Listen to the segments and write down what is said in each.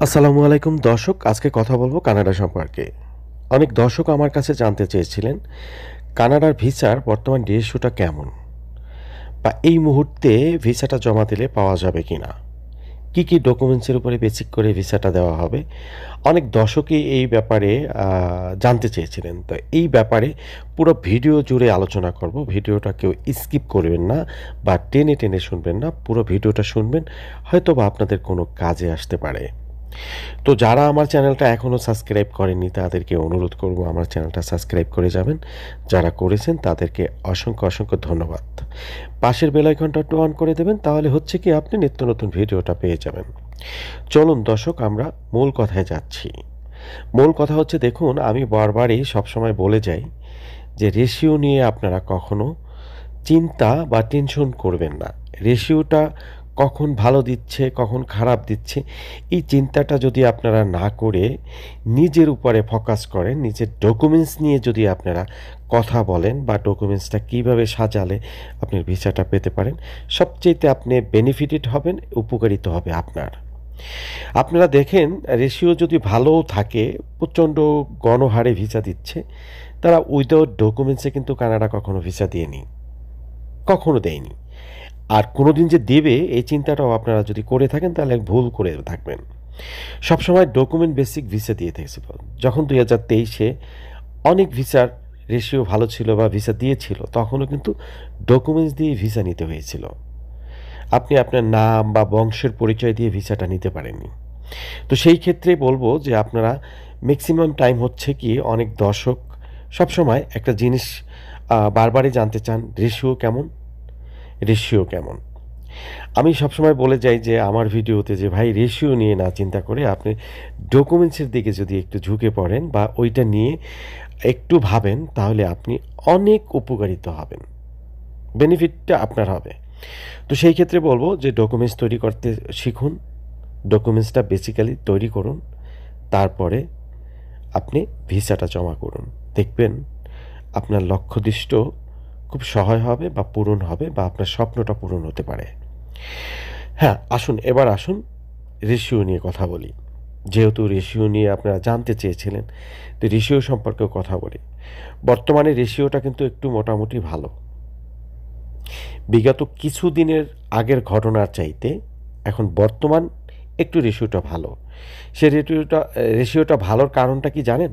আসসালামু আলাইকুম দর্শক, আজকে কথা বলবো কানাডা সম্পর্কে। অনেক দর্শক আমার কাছে জানতে চেয়েছিলেন কানাডার ভিসার বর্তমান রেশিওটা কেমন, বা এই মুহূর্তে ভিসাটা জমা দিলে পাওয়া যাবে কিনা, কি কি ডকুমেন্টসের উপরে বেসিক করে ভিসাটা দেওয়া হবে। অনেক দর্শকই এই ব্যাপারে জানতে চেয়েছিলেন। তো এই ব্যাপারে পুরো ভিডিও জুড়ে আলোচনা করব। ভিডিওটা কেউ স্কিপ করবেন না বা টেনে টেনে শুনবেন না, পুরো ভিডিওটা শুনবেন, হয়তো বা আপনাদের কোনো কাজে আসতে পারে। তো যারা আমার চ্যানেলটা এখনও সাবস্ক্রাইব করেননি তাদেরকে অনুরোধ করব আমার চ্যানেলটা সাবস্ক্রাইব করে যাবেন। যারা করেছেন তাদেরকে অসংখ্য অসংখ্য ধন্যবাদ। পাশের বেল আইকনটা একটু অন করে দেবেন, তাহলে হচ্ছে কি আপনি নিত্য নতুন ভিডিওটা পেয়ে যাবেন। চলুন দর্শক, আমরা মূল কথায় যাচ্ছি। মূল কথা হচ্ছে, দেখুন, আমি বারবারই সবসময় বলে যাই যে রেশিও নিয়ে আপনারা কখনো চিন্তা বা টেনশন করবেন না। রেশিওটা কখন ভালো দিচ্ছে, কখন খারাপ দিচ্ছে, এই চিন্তাটা যদি আপনারা না করে নিজের উপরে ফোকাস করেন, নিজের ডকুমেন্টস নিয়ে যদি আপনারা কথা বলেন বা ডকুমেন্টসটা কীভাবে সাজালে আপনি ভিসাটা পেতে পারেন, সবচেয়েতে আপনি বেনিফিটেড হবেন, উপকারিত হবে আপনার। আপনারা দেখেন, রেশিও যদি ভালোও থাকে, প্রচণ্ড গণহারে ভিসা দিচ্ছে, তারা উইদাউট ডকুমেন্টসে কিন্তু কানাডা কখনো ভিসা দিয়েনি, কখনো দেয়নি। আর কোনোদিন যে দেবে এই চিন্তাটাও আপনারা যদি করে থাকেন তাহলে ভুল করে থাকবেন। সবসময় ডকুমেন্ট বেসিক ভিসা দিয়ে থেকেছিল। যখন 2023-এ অনেক ভিসার রেশিও ভালো ছিল বা ভিসা দিয়েছিল, তখনও কিন্তু ডকুমেন্টস দিয়ে ভিসা নিতে হয়েছিল। আপনি আপনার নাম বা বংশের পরিচয় দিয়ে ভিসাটা নিতে পারেননি। তো সেই ক্ষেত্রে বলবো যে আপনারা ম্যাক্সিমাম টাইম হচ্ছে কি, অনেক দর্শক সবসময় একটা জিনিস বারবারই জানতে চান, রেশিও কেমন, রেশিও কেমন। আমি সবসময় বলে যাই যে আমার ভিডিওতে যে ভাই, রেশিও নিয়ে না চিন্তা করে আপনি ডকুমেন্টসের দিকে যদি একটু ঝুঁকে পড়েন বা ওইটা নিয়ে একটু ভাবেন, তাহলে আপনি অনেক উপকারিত হবেন, বেনিফিটটা আপনার হবে। তো সেই ক্ষেত্রে বলবো যে ডকুমেন্টস তৈরি করতে শিখুন, ডকুমেন্টসটা বেসিক্যালি তৈরি করুন, তারপরে আপনি ভিসাটা জমা করুন। দেখবেন আপনার লক্ষ্যদৃষ্ট খুব সহায় হবে বা পূরণ হবে, বা আপনার স্বপ্নটা পূরণ হতে পারে। হ্যাঁ, এবার আসুন রেশিও নিয়ে কথা বলি। যেহেতু রেশিও নিয়ে আপনারা জানতে চেয়েছিলেন, তো রেশিও সম্পর্কেও কথা বলি। বর্তমানে রেশিওটা কিন্তু একটু মোটামুটি ভালো। বিগত কিছু দিনের আগের ঘটনার চাইতে এখন বর্তমান একটু রেশিওটা ভালো। সে রেশিওটা ভালোর কারণটা কি জানেন?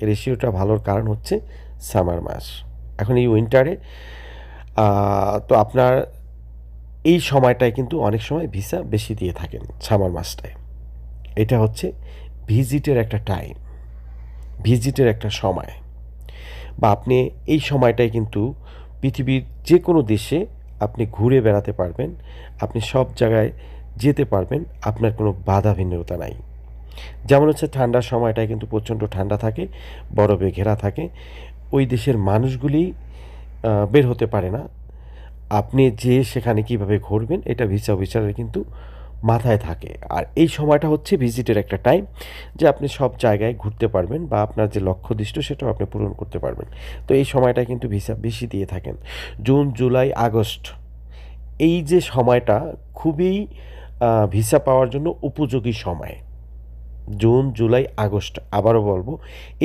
রেশিওটা ভালোর কারণ হচ্ছে সামার মাস। এখন এই উইন্টারে তো আপনার এই সময়টায় কিন্তু অনেক সময় ভিসা বেশি দিয়ে থাকেন, সামার মাসটায়। এটা হচ্ছে ভিজিটের একটা টাইম, ভিজিটের একটা সময়, বা আপনি এই সময়টায় কিন্তু পৃথিবীর যে কোনো দেশে আপনি ঘুরে বেড়াতে পারবেন, আপনি সব জায়গায় যেতে পারবেন, আপনার কোনো বাধা ভিন্নতা নাই। যেমন হচ্ছে ঠান্ডার সময়টায় কিন্তু প্রচণ্ড ঠান্ডা থাকে, বরফে ঘেরা থাকে, ওই দেশের মানুষগুলি বের হতে পারে না। আপনি যে সেখানে কিভাবে ঘুরবেন, এটা ভিসা অফিসারের কিন্তু মাথায় থাকে। আর এই সময়টা হচ্ছে ভিজিটের একটা টাইম, যে আপনি সব জায়গায় ঘুরতে পারবেন বা আপনার যে লক্ষ্যদৃষ্ট সেটাও আপনি পূরণ করতে পারবেন। তো এই সময়টা কিন্তু ভিসা বেশি দিয়ে থাকেন। জুন, জুলাই, আগস্ট, এই যে সময়টা খুবই ভিসা পাওয়ার জন্য উপযোগী সময়। জুন, জুলাই, আগস্ট, আবারও বলবো,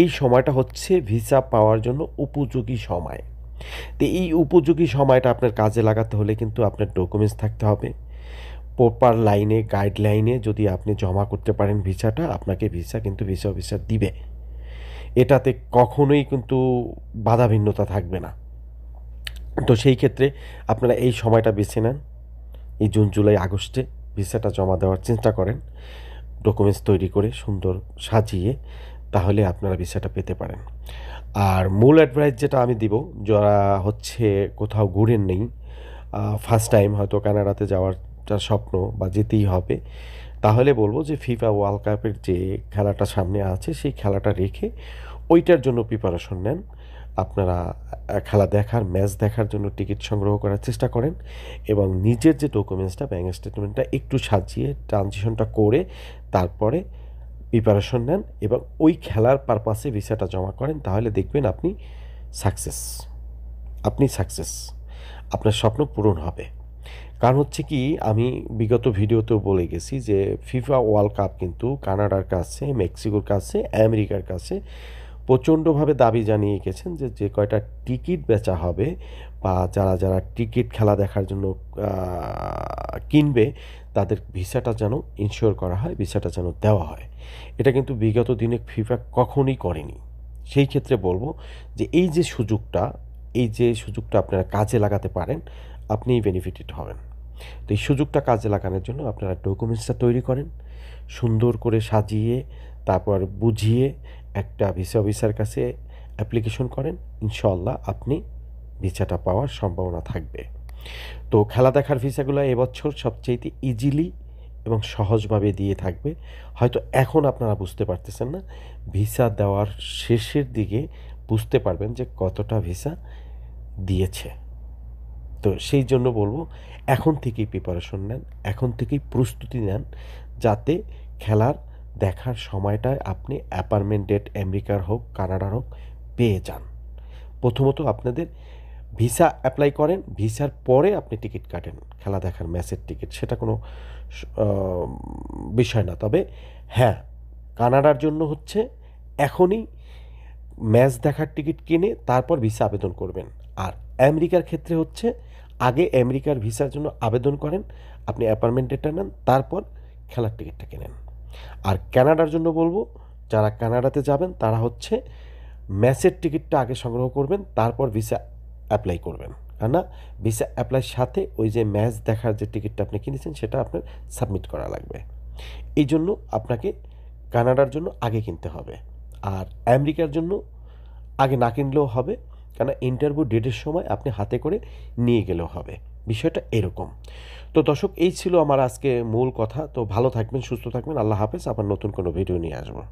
এই সময়টা হচ্ছে ভিসা পাওয়ার জন্য উপযোগী সময়। তো এই উপযোগী সময়টা আপনার কাজে লাগাতে হলে কিন্তু আপনার ডকুমেন্টস থাকতে হবে। প্রপার লাইনে, গাইডলাইনে যদি আপনি জমা করতে পারেন ভিসাটা, আপনাকে ভিসা কিন্তু ভিসা অফিসার দিবে। এটাতে কখনোই কিন্তু বাধা ভিন্নতা থাকবে না। তো সেই ক্ষেত্রে আপনারা এই সময়টা বেছে নেন, এই জুন, জুলাই, আগস্টে ভিসাটা জমা দেওয়ার চেষ্টা করেন, ডকুমেন্টস তৈরি করে সুন্দর সাজিয়ে, তাহলে আপনারা ভিসাটা পেতে পারেন। আর মূল অ্যাডভাইস যেটা আমি দিব, যারা হচ্ছে কোথাও ঘুরেন নেই, ফার্স্ট টাইম হয়তো কানাডাতে যাওয়ারটা স্বপ্ন বা যেতেই হবে, তাহলে বলবো যে ফিফা ওয়ার্ল্ড কাপের যে খেলাটা সামনে আছে, সেই খেলাটা রেখে ওইটার জন্য প্রিপারেশন নেন। আপনারা খেলা দেখার, ম্যাচ দেখার জন্য টিকিট সংগ্রহ করার চেষ্টা করেন, এবং নিজের যে ডকুমেন্টসটা, ব্যাঙ্ক স্টেটমেন্টটা একটু সাজিয়ে ট্রানজিশনটা করে তারপরে প্রিপারেশন নেন এবং ওই খেলার পারপাসে ভিসাটা জমা করেন, তাহলে দেখবেন আপনি সাকসেস, আপনার স্বপ্ন পূরণ হবে। কারণ হচ্ছে কি আমি বিগত ভিডিওতেও বলে গেছি যে ফিফা ওয়ার্ল্ড কাপ কিন্তু কানাডার কাছে, মেক্সিকোর কাছে, আমেরিকার কাছে প্রচণ্ডভাবে দাবি জানিয়ে গেছেন যে যে কয়টা টিকিট বেচা হবে বা যারা টিকিট খেলা দেখার জন্য কিনবে তাদের ভিসাটা যেন ইনশিওর করা হয়, ভিসাটা যেন দেওয়া হয়। এটা কিন্তু বিগত দিনে ফিফা কখনোই করেনি। সেই ক্ষেত্রে বলবো যে এই যে সুযোগটা আপনারা কাজে লাগাতে পারেন, আপনিই বেনিফিটেড হবেন। তো এই সুযোগটা কাজে লাগানোর জন্য আপনারা ডকুমেন্টসটা তৈরি করেন, সুন্দর করে সাজিয়ে তারপর বুঝিয়ে একটা ভিসা অফিসার কাছে অ্যাপ্লিকেশন করেন। ইনশাআল্লাহ আপনি ভিসাটা পাওয়ার সম্ভাবনা থাকবে। তো খেলা দেখার ভিসাগুলো এবছর সবচাইতে ইজিলি এবং সহজভাবে দিয়ে থাকবে। হয়তো এখন আপনারা বুঝতে পারতেছেন না, ভিসা দেওয়ার শেষের দিকে বুঝতে পারবেন যে কতটা ভিসা দিয়েছে। তো সেই জন্য বলবো এখন থেকেই প্রিপারেশন নেন, এখন থেকেই প্রস্তুতি নেন, যাতে খেলার দেখার সময়টায় আপনি অ্যাপয়েন্টমেন্ট ডেট আমেরিকার হোক, কানাডার হোক পেয়ে যান। প্রথমত আপনাদের ভিসা অ্যাপ্লাই করেন, ভিসার পরে আপনি টিকিট কাটেন, খেলা দেখার ম্যাচের টিকিট, সেটা কোনো স আ বিষয় না। তবে হ্যাঁ, কানাডার জন্য হচ্ছে এখনই ম্যাচ দেখার টিকিট কিনে তারপর ভিসা আবেদন করবেন। আর আমেরিকার ক্ষেত্রে হচ্ছে আগে আমেরিকার ভিসার জন্য আবেদন করেন, আপনি অ্যাপয়েন্টমেন্ট ডেটটা নেন, তারপর খেলার টিকিটটা কেনেন। আর কানাডার জন্য বলবো, যারা কানাডাতে যাবেন তারা হচ্ছে ম্যাচের টিকিটটা আগে সংগ্রহ করবেন, তারপর ভিসা অ্যাপ্লাই করবেন। কেননা ভিসা অ্যাপ্লাইয়ের সাথে ওই যে ম্যাচ দেখার যে টিকিটটা আপনি কিনেছেন সেটা আপনার সাবমিট করা লাগবে। এই জন্য আপনাকে কানাডার জন্য আগে কিনতে হবে। আর আমেরিকার জন্য আগে না কিনলেও হবে, কেননা ইন্টারভিউ ডেটের সময় আপনি হাতে করে নিয়ে গেলেও হবে। বিষয়টা এরকম। তো দর্শক, এই ছিল আমার আজকে মূল কথা। তো ভালো থাকবেন, সুস্থ থাকবেন। আল্লাহ হাফেজ। আবার নতুন কোনো ভিডিও নিয়ে আসবো।